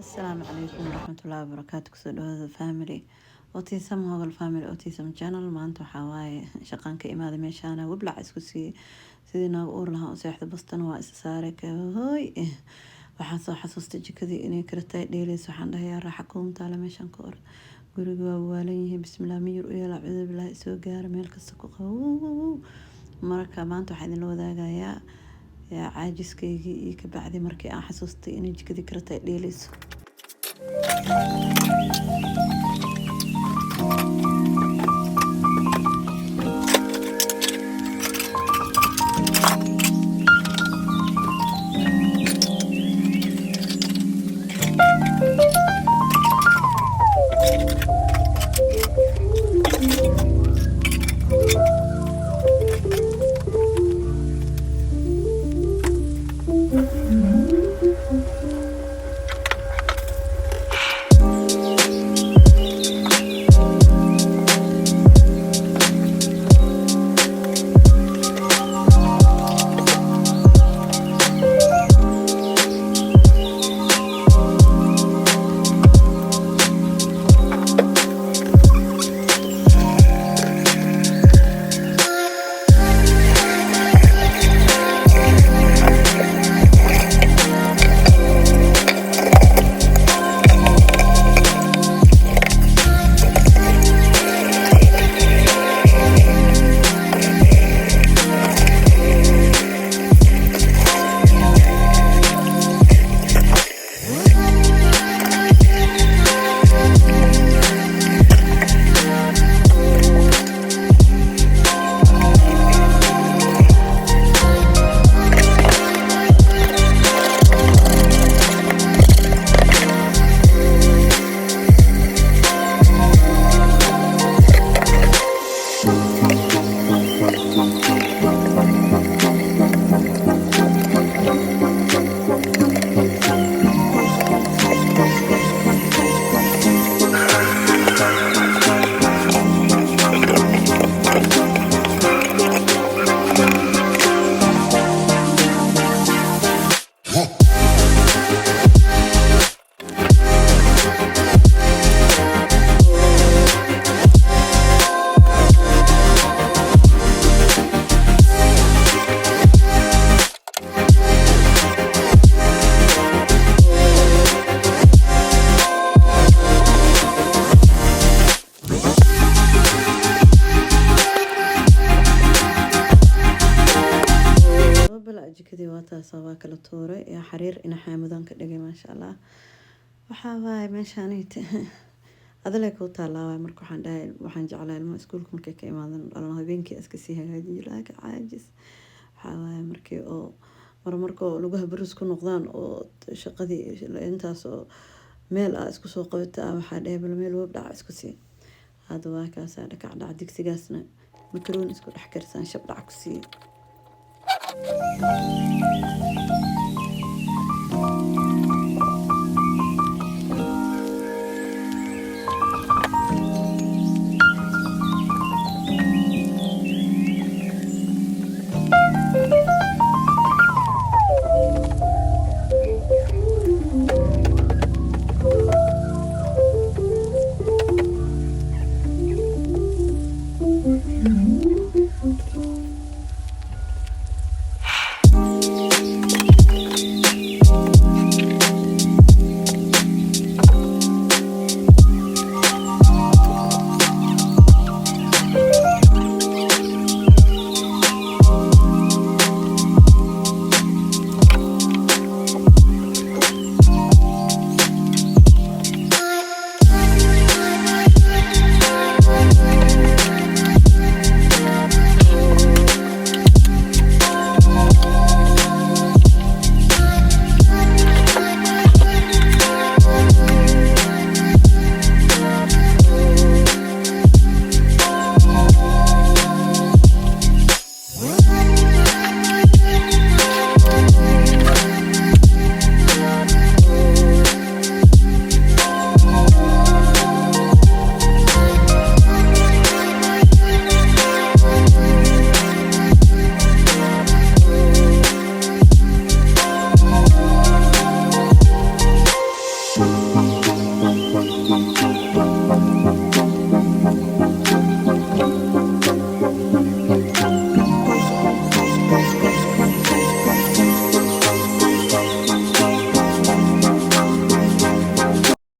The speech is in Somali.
السلام عليكم ورحمة الله وبركاته. كسر هذا فاميلي أوتيسم هذا الفاميلي أوتيسم channel ما أنتو حواي شقان كإمادة ميشانا وبلع اسكسي سيدنا أور لها أسيحد بستن وإسسارك هاي waxaan soo xasuustay jikadii inay kartay dheelayso waxaan dhahayaa raaxa kuumtaale meeshaan ka or guriga waa waalan yihiin bismillah miyir u yeela cudur bilaahi soo gaara meel kasta ku qabo marka maanta waxaan idinla wadaagayaa caajiskaygii iyo ka bacdi markii aan xasuustay inay jikadii kartay dheelayso. jikadii waa taas waa kala tuuray yaa xariir ina xaamudan ka dhigay maasha Allah waxa waay meeshaanayt adale ku taalaaway marka waxaan dhahay waxaan jeclahay ilmo iskuulka markay ka imaadaan dhalana habeenkii iska sii hagaajin laakiin caajis waxa waay markii oo marmarkoo lugaha barus ku noqdaan oo shaqadii intaas oo meel ah isku soo qabta waxa dhahay bal meel wab dhac isku sii hada waa kaas dhac digsigaasna makaroon isku dhex karsan shab dhac ku sii